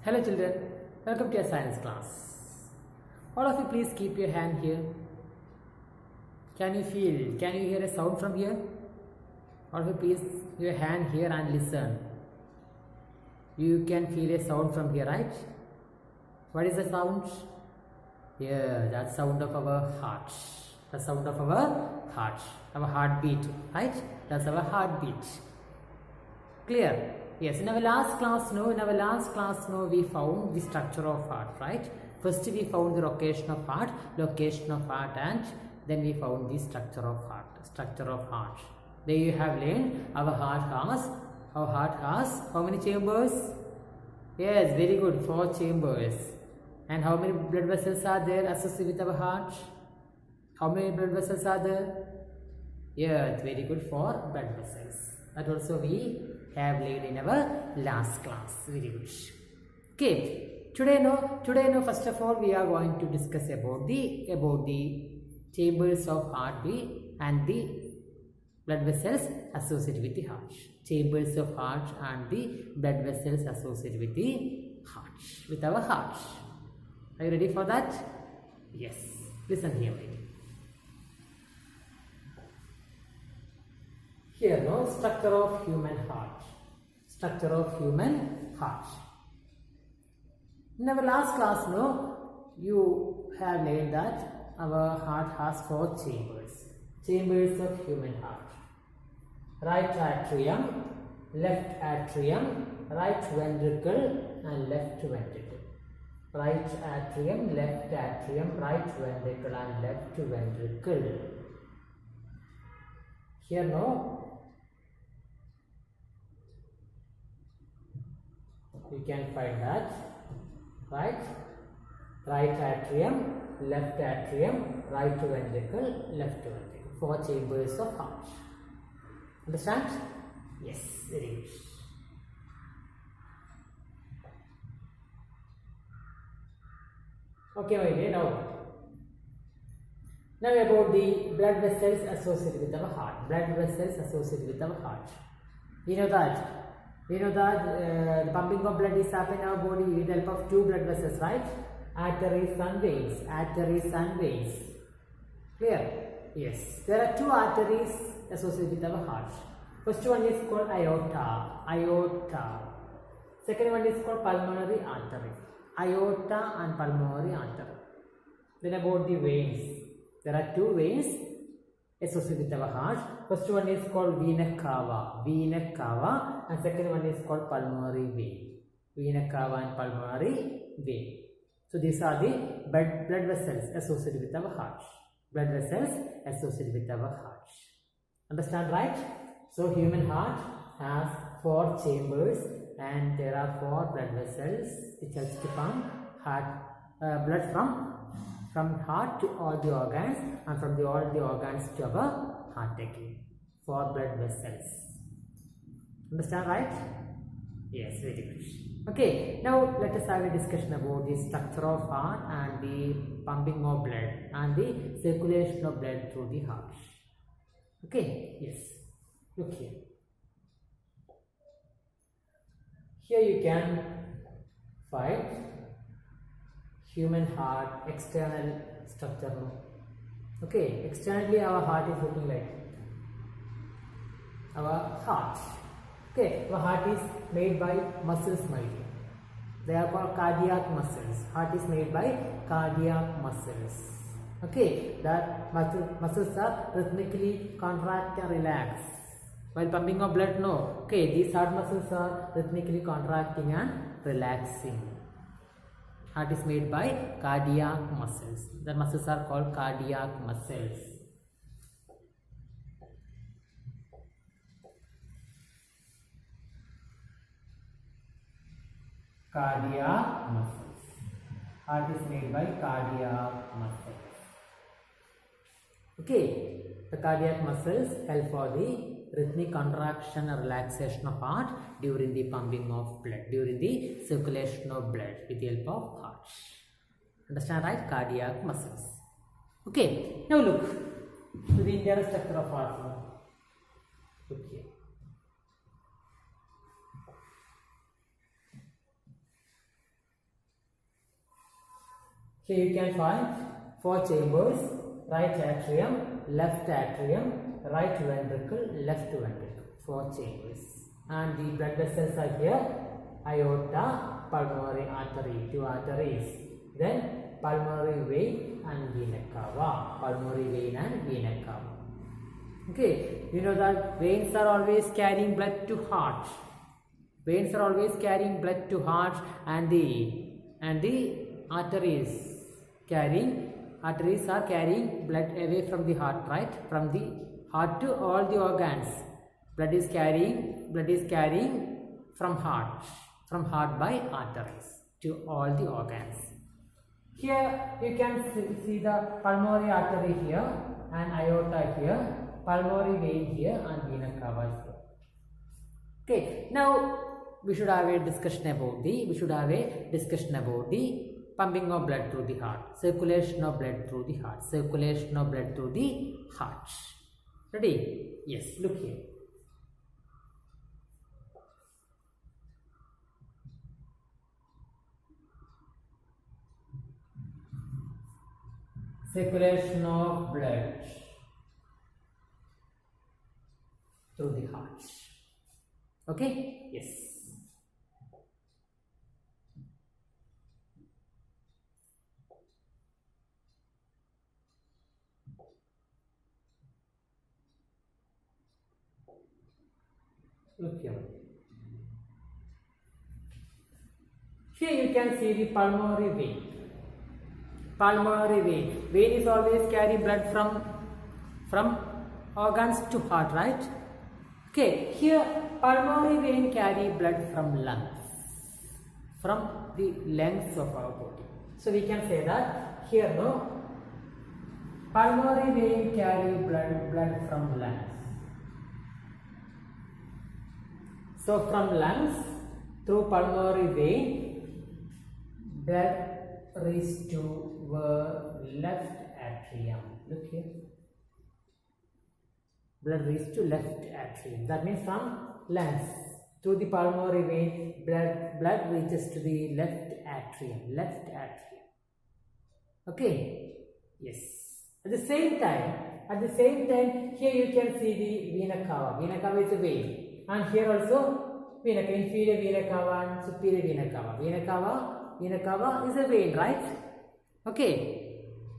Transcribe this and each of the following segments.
Hello children, welcome to your science class. All of you please keep your hand here. Can you hear a sound from here? All of you please your hand here and listen. You can feel a sound from here, right? What is the sound? Yeah, that sound of our heart. The sound of our heart. Our heartbeat, right? That's our heartbeat. Clear? Yes, in our last class, we found the structure of heart, right? First we found the location of heart, and then we found the structure of heart. There you have learned our heart has how many chambers? Yes, very good, 4 chambers. And how many blood vessels are there associated with our heart? How many blood vessels are there? Yeah, very good, 4 blood vessels. That also we have learned in our last class. Very good. Okay. Today, first of all, we are going to discuss about the chambers of heartbeat and the blood vessels associated with the heart. Chambers of heart and the blood vessels associated with the heart, with our heart. Are you ready for that? Yes. Listen here. Here, structure of human heart. Structure of human heart. In our last class, you have learned that our heart has 4 chambers. Chambers of human heart. Right atrium, left atrium, right ventricle and left ventricle. Right atrium, left atrium, right ventricle and left ventricle. Here you can find that right atrium, left atrium, right ventricle, left ventricle. 4 chambers of heart. Understand? Yes, very good. Okay, my dear. Now about the blood vessels associated with our heart. Blood vessels associated with our heart. We know that the pumping of blood is happening in our body with the help of 2 blood vessels, right? Arteries and veins. Clear? Yes. There are 2 arteries associated with our heart. First one is called aorta. Second one is called pulmonary artery. Aorta and pulmonary artery. Then about the veins. There are 2 veins associated with our heart. First one is called vena cava, and second one is called pulmonary vein. Vena cava and pulmonary vein. So these are the blood vessels associated with our heart. Blood vessels associated with our heart. Understand, right? So human heart has 4 chambers and there are 4 blood vessels which helps to pump blood from heart to all the organs and from all the organs to our heart again. 4 blood vessels. Understand, right? Yes, very good. Okay, now let us have a discussion about the structure of heart and the pumping of blood and the circulation of blood through the heart. Okay, yes. Look here. Here you can find human heart external structure. Okay, externally our heart is looking like our heart. Okay, our heart is made by muscles, my dear. They are called cardiac muscles. Heart is made by cardiac muscles. Okay, that muscles are rhythmically contract and relax. While pumping of blood, no. Okay, these heart muscles are rhythmically contracting and relaxing. Heart is made by cardiac muscles. The muscles are called cardiac muscles. Cardiac muscles. Heart is made by cardiac muscles. Okay, the cardiac muscles help for the rhythmic contraction and relaxation of heart during the pumping of blood, during the circulation of blood with the help of heart. Understand, right? Cardiac muscles. Okay, now look to the internal structure of heart. Look here. Here you can find 4 chambers: right atrium, left atrium, right ventricle, left ventricle. 4 chambers. And the blood vessels are here: aorta, pulmonary artery, 2 arteries. Then pulmonary vein and vena cava. Pulmonary vein and vena cava. Okay, you know that veins are always carrying blood to heart. Veins are always carrying blood to heart, and the arteries are carrying blood away from the heart, right? From the heart to all the organs. Blood is carrying from heart by arteries to all the organs. Here you can see the pulmonary artery here and aorta here, pulmonary vein here and vena cava here. Okay, now we should have a discussion about the pumping of blood through the heart, circulation of blood through the heart, Ready? Yes, look here. Circulation of blood through the heart. Okay? Yes. Look here. Here you can see the pulmonary vein. Vein is always carry blood from organs to heart, right? Okay, here pulmonary vein carry blood from the lungs of our body. So we can say that here, no, pulmonary vein carry blood from lungs. So from lungs through pulmonary vein, blood reaches to the left atrium. Look here. Blood reaches to left atrium. That means from lungs through the pulmonary vein, blood reaches to the left atrium. Okay. Yes. At the same time, here you can see the vena cava. Vena cava is a vein, and here also inferior vena cava and superior vena cava. Vena cava is a vein, right? Okay.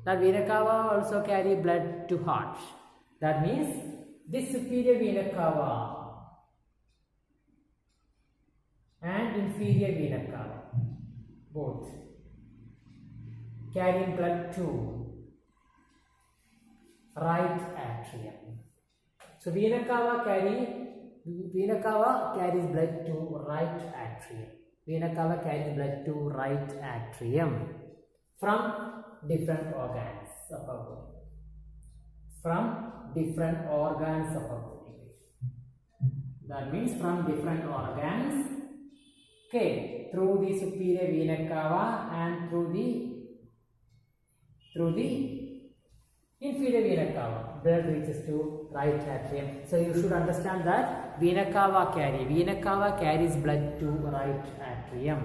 That vena cava also carry blood to heart. That means this superior vena cava and inferior vena cava both carrying blood to right atrium. So vena cava carries blood to right atrium. Vena cava carries blood to right atrium from different organs of our body. That means from different organs. Okay, through the superior vena cava and through the inferior vena cava, blood reaches to right atrium. So you should understand that vena cava carries blood to right atrium.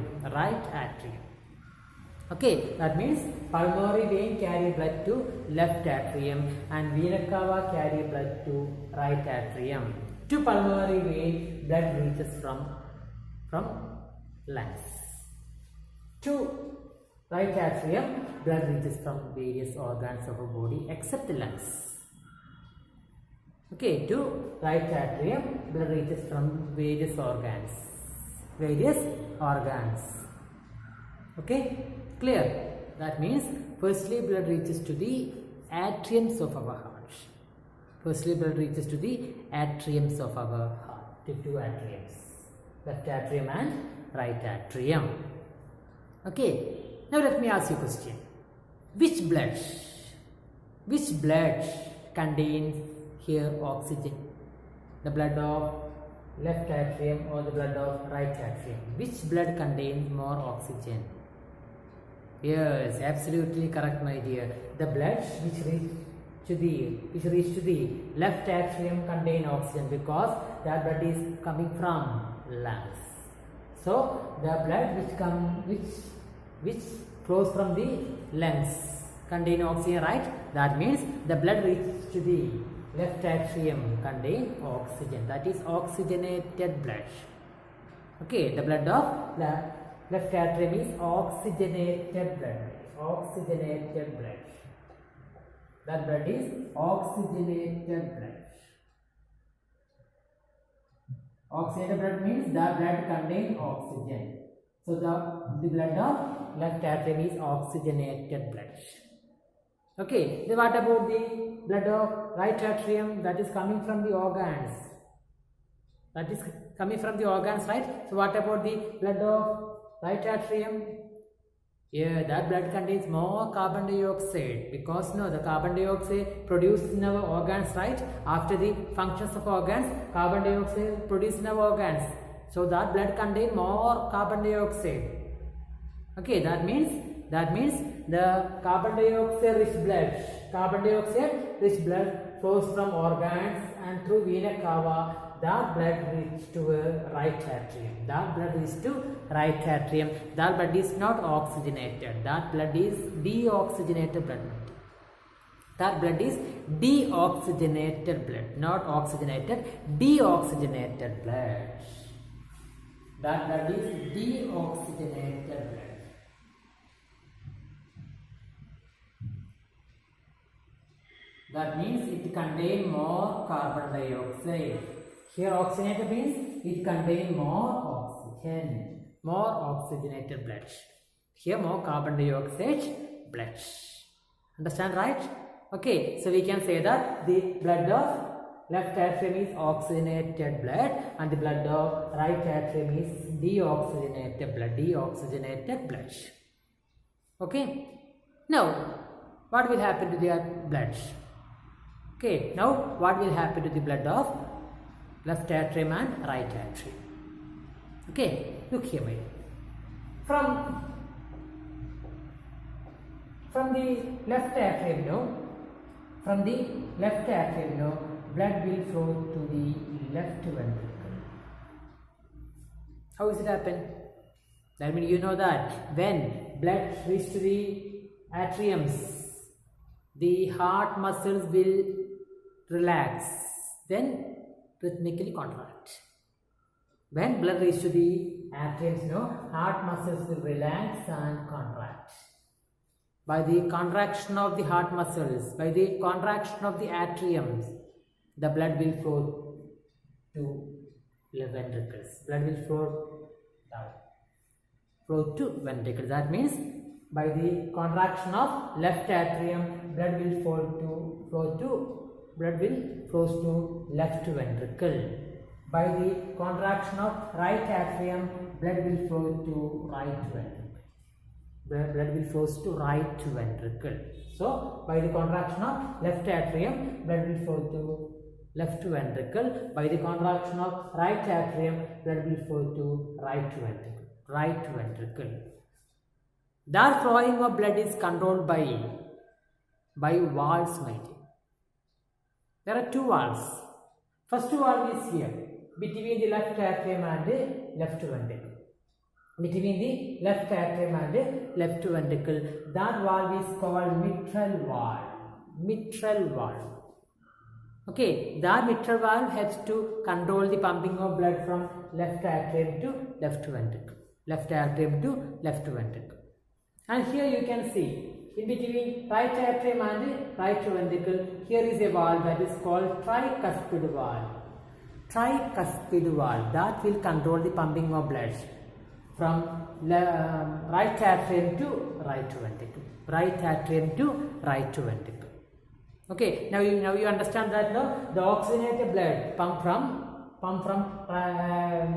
Okay, that means pulmonary vein carry blood to left atrium and vena cava carry blood to right atrium. To pulmonary vein, blood reaches from lungs. To right atrium, blood reaches from various organs of our body except the lungs. Okay, to right atrium, blood reaches from various organs. Okay, clear? That means firstly blood reaches to the atriums of our heart. The two atriums, left atrium and right atrium. Okay, now let me ask you a question. Which blood contains here oxygen? The blood of left atrium or the blood of right atrium? Which blood contains more oxygen? Yes, absolutely correct, my dear. The blood which reach to the left atrium contain oxygen because that blood is coming from lungs. So the blood which which flows from the lungs contain oxygen, right? That means the blood reaches to the left atrium contain oxygen. That is oxygenated blood. Okay, the blood of the left atrium is oxygenated blood. Oxygenated blood. That blood is oxygenated blood. Oxygenated blood means the blood contains oxygen. So the blood of left atrium is oxygenated blood. Okay, then what about the blood of right atrium? That is coming from the organs. That is coming from the organs, right? So what about the blood of right atrium? Yeah, that blood contains more carbon dioxide, because the carbon dioxide produced in our organs, right? After the functions of organs, carbon dioxide produced in our organs. So that blood contains more carbon dioxide. Okay, that means the carbon dioxide rich blood flows from organs and through vena cava. That blood reaches to right atrium. That blood is to right atrium. That blood is not oxygenated. That blood is deoxygenated blood. That blood is deoxygenated blood, not oxygenated, deoxygenated blood. That blood is deoxygenated blood. That means it contains more carbon dioxide. Here oxygenated means it contains more oxygen, more oxygenated blood. Here more carbon dioxide blood. Understand, right? Okay, so we can say that the blood of left atrium is oxygenated blood and the blood of right atrium is deoxygenated blood. Okay, now what will happen to their blood? Okay, now what will happen to the blood of left atrium and right atrium? Okay, look here, my from the left atrium, blood will flow to the left ventricle. How does it happen? That means you know that when blood reaches to the atriums, the heart muscles will relax, then rhythmically contract. When blood reaches to the atriums, heart muscles will relax and contract. By the contraction of the heart muscles, by the contraction of the atriums, the blood will flow to the ventricles. Blood will flow to ventricles. That means by the contraction of left atrium, blood will flow to left ventricle. By the contraction of right atrium, blood will flow to right ventricle. Blood will flow to right ventricle. So by the contraction of left atrium, blood will flow to left ventricle. By the contraction of right atrium, blood will flow to right ventricle. That flowing of blood is controlled by valves, my dear. There are two valves. First valve is here, between the left atrium and the left ventricle. Between the left atrium and the left ventricle, that valve is called mitral valve. Okay, that mitral valve helps to control the pumping of blood from left atrium to left ventricle. And here you can see, in between right atrium and the right ventricle, here is a valve that is called tricuspid valve. That will control the pumping of blood from right atrium to right ventricle. Okay, now you understand that the oxygenated blood pump from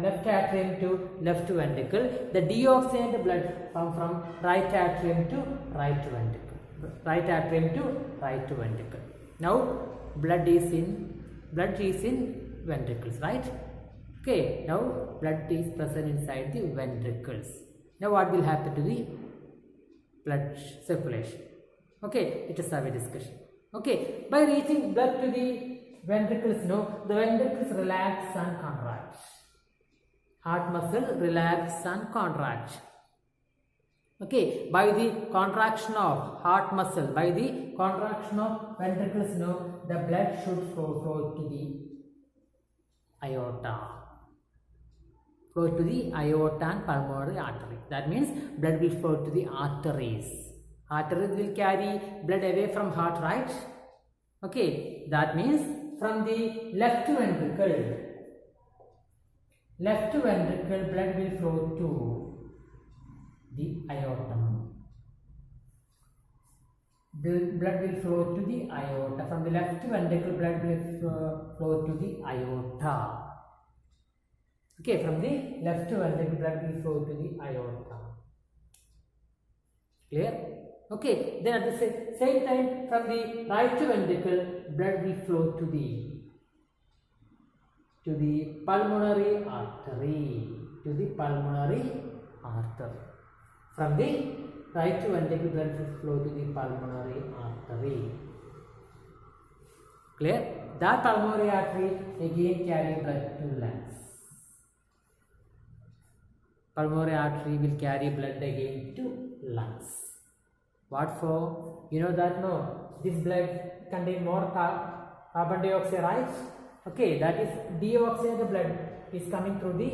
left atrium to left ventricle. The deoxygenated blood pump from right atrium to right ventricle. Now blood is in ventricles, right? Okay, now blood is present inside the ventricles. Now what will happen to the blood circulation? Okay, it is a discussion. Okay, by reaching blood to the ventricles, the ventricles relax and contract. Heart muscle relax and contract. Okay, by the contraction of heart muscle, by the contraction of ventricles, the blood should flow to the aorta. Flow to the aorta and pulmonary artery. That means blood will flow to the arteries. Arteries will carry blood away from heart, right? Okay, that means from the left ventricle blood will flow to the aorta. The blood will flow to the aorta. From the left ventricle, blood will flow to the aorta. Okay, from the left ventricle, blood will flow to the aorta. Clear? Okay, then at the same time, from the right ventricle, blood will flow to the pulmonary artery. To the pulmonary artery. From the right ventricle, blood will flow to the pulmonary artery. Clear? That pulmonary artery again carry blood to lungs. Pulmonary artery will carry blood again to lungs. What for? You know that no? This blood contains more carbon dioxide, right? Okay, that is deoxygenated blood is coming through the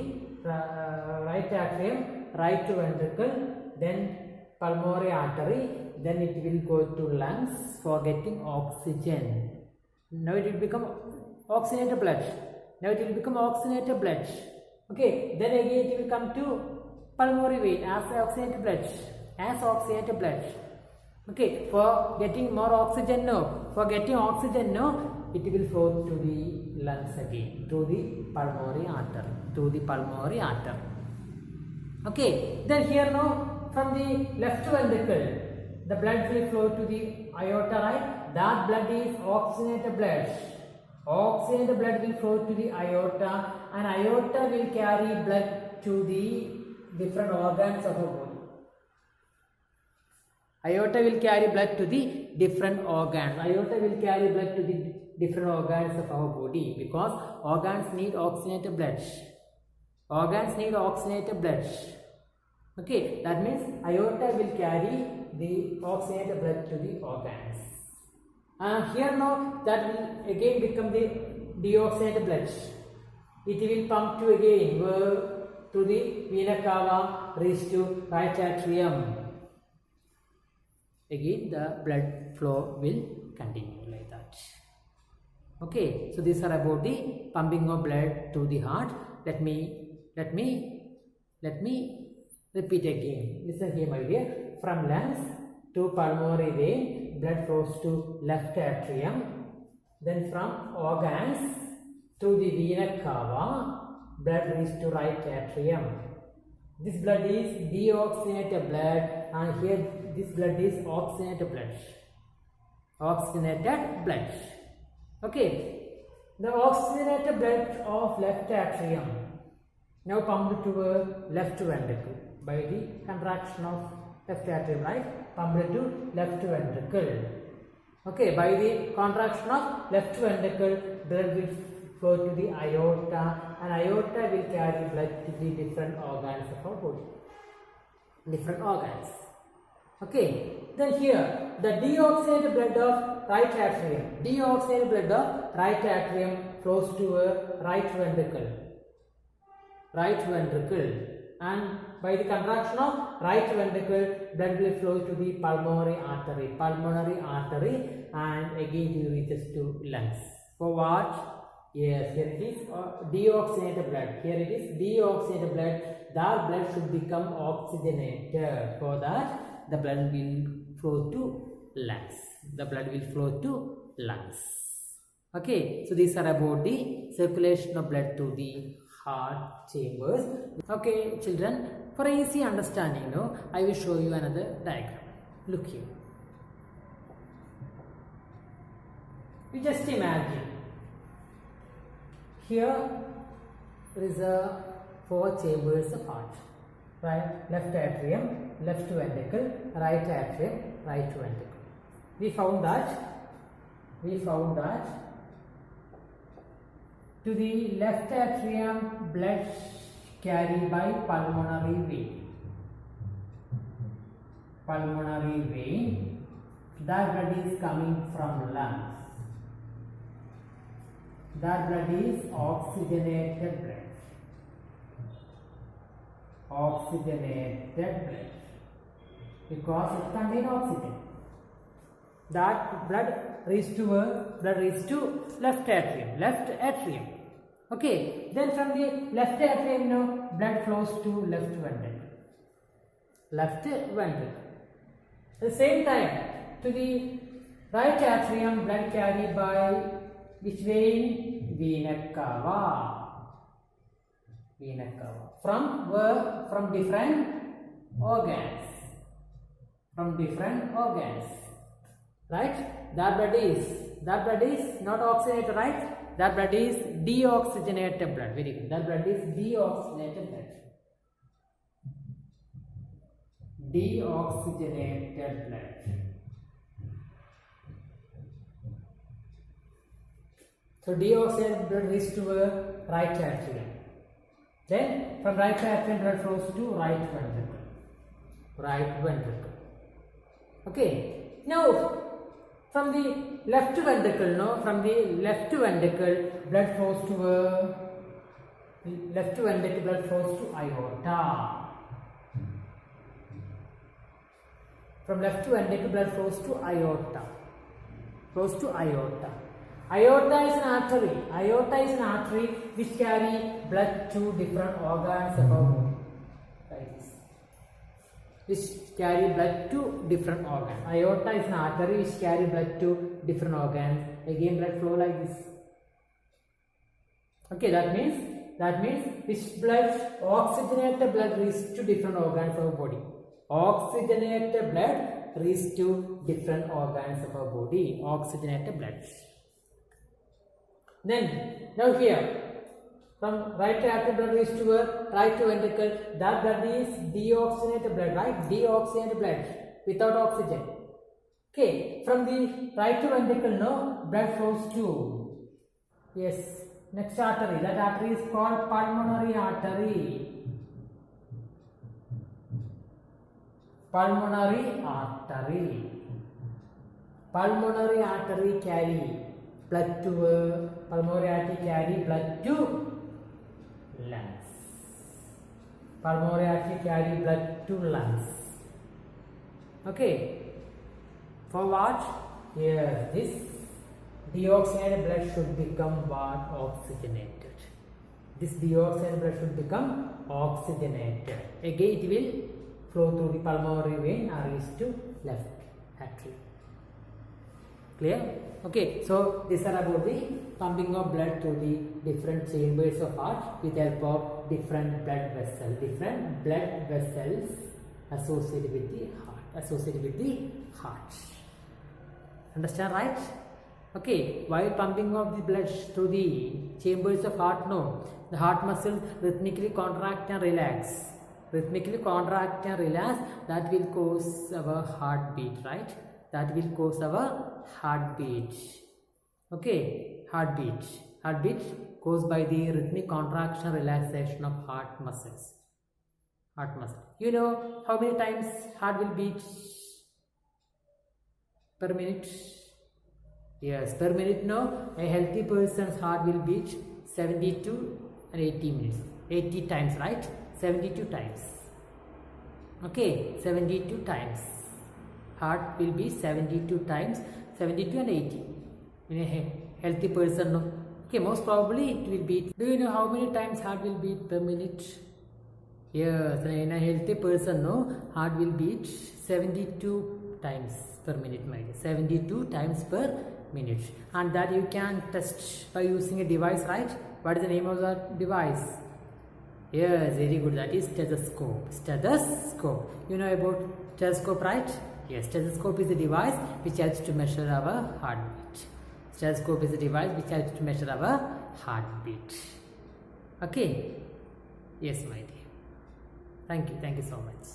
right atrium, right ventricle, then pulmonary artery, then it will go to lungs for getting oxygen. Now it will become oxygenated blood. Now it will become oxygenated blood. Okay, then again it will come to pulmonary vein as oxygenated blood. Okay, for getting more oxygen, it will flow to the lungs again, to the pulmonary artery, Okay, then here now, from the left ventricle, the blood will flow to the aorta, right? That blood is oxygenated blood. Oxygenated blood will flow to the aorta, and aorta will carry blood to the different organs of our body. Aorta will carry blood to the different organs. Aorta will carry blood to the different organs of our body, because organs need oxygenated blood. Okay, that means aorta will carry the oxygenated blood to the organs. Here now, that will again become the deoxygenated blood. It will pump to again to the vena cava, reach to right atrium. Again the blood flow will continue like that. Okay, so these are about the pumping of blood to the heart. Let me repeat again. Listen here, my dear. From lungs to pulmonary vein, blood flows to left atrium. Then from organs to the vena cava, blood reaches to right atrium. This blood is deoxygenated blood, and here this blood is oxygenated blood. Okay, the oxygenated blood of left atrium now pumped to a left ventricle by the contraction of left atrium, right? Pumped to left ventricle. Okay, by the contraction of left ventricle, blood will flow to the aorta, and aorta will carry blood to the different organs of our body. Okay, then here the deoxygenated blood of right atrium flows to a right ventricle, and by the contraction of right ventricle, blood will flow to the pulmonary artery, and again it reaches to lungs. For what? Yes, here it is deoxygenated blood. That blood should become oxygenated. For that, the blood will flow to lungs. Okay, so these are about the circulation of blood to the heart chambers. Okay, children, for easy understanding, I will show you another diagram. Look here. You just imagine. Here there is a 4 chambers of heart, right? Left atrium, left ventricle, right atrium, right ventricle. We found that to the left atrium, blood carried by pulmonary vein. pulmonary vein. That blood is coming from lungs. That blood is oxygenated blood. Oxygenated blood. Because it contains oxygen. That blood reaches to left atrium. Okay. Then from the left atrium, now blood flows to left ventricle. Left ventricle. At the same time, to the right atrium, blood carried by which vein? Vena cava. Vena cava. From where? From different organs. From different organs. Right? That blood is not oxygenated, right? That blood is deoxygenated blood. Very good. That blood is deoxygenated blood. Deoxygenated blood. So deoxygenated blood reaches to a right atrium. Then from right atrium blood flows to right ventricle. Right ventricle. Okay. Now from the left ventricle, blood flows to aorta. From left ventricle, blood flows to aorta. Aorta is an artery which carry blood to different organs of our body. Like this. Which carry blood to different organs. Aorta is an artery which carry blood to different organs. Again, blood flow like this. Okay, that means which blood? Oxygenated blood reaches to different organs of our body. Oxygenated blood reaches to different organs of our body. Oxygenated blood. Then, now here, from right atrium blood reaches to a right ventricle, that blood is deoxygenated blood, right? Deoxygenated blood without oxygen. Okay, from the right ventricle, blood flows to, yes, next artery. That artery is called pulmonary artery. Pulmonary artery carry blood to pulmonary artery carry blood to lungs. Pulmonary artery carry blood to lungs. Okay. For what? Here, this deoxygenated blood should become what? Oxygenated. This deoxygenated blood should become oxygenated. Again, it will flow through the pulmonary vein and reach to left atrium. Clear? Okay, so these are about the pumping of blood through the different chambers of heart with help of different blood vessels. Different blood vessels associated with the heart. Understand, right? Okay, while pumping of the blood through the chambers of heart, the heart muscles rhythmically contract and relax. That will cause our heartbeat, right? That will cause our heartbeat. Okay, heartbeat caused by the rhythmic contraction relaxation of heart muscles. You know how many times heart will beat per minute? Yes, per minute. A healthy person's heart will beat 72 and 80 minutes. 80 times, right? 72 times. Okay, 72 times. Heart will be 72 times, 72 and 80 in a healthy person. Okay, most probably it will beat. Do you know how many times heart will beat per minute? Yes, in a healthy person, heart will beat 72 times per minute, my dear. 72 times per minute. And that you can test by using a device, right? What is the name of that device? Yes, very good. That is stethoscope. You know about stethoscope, right? Yes, stethoscope is a device which helps to measure our heartbeat. Stethoscope is a device which helps to measure our heartbeat. Okay? Yes, my dear. Thank you so much.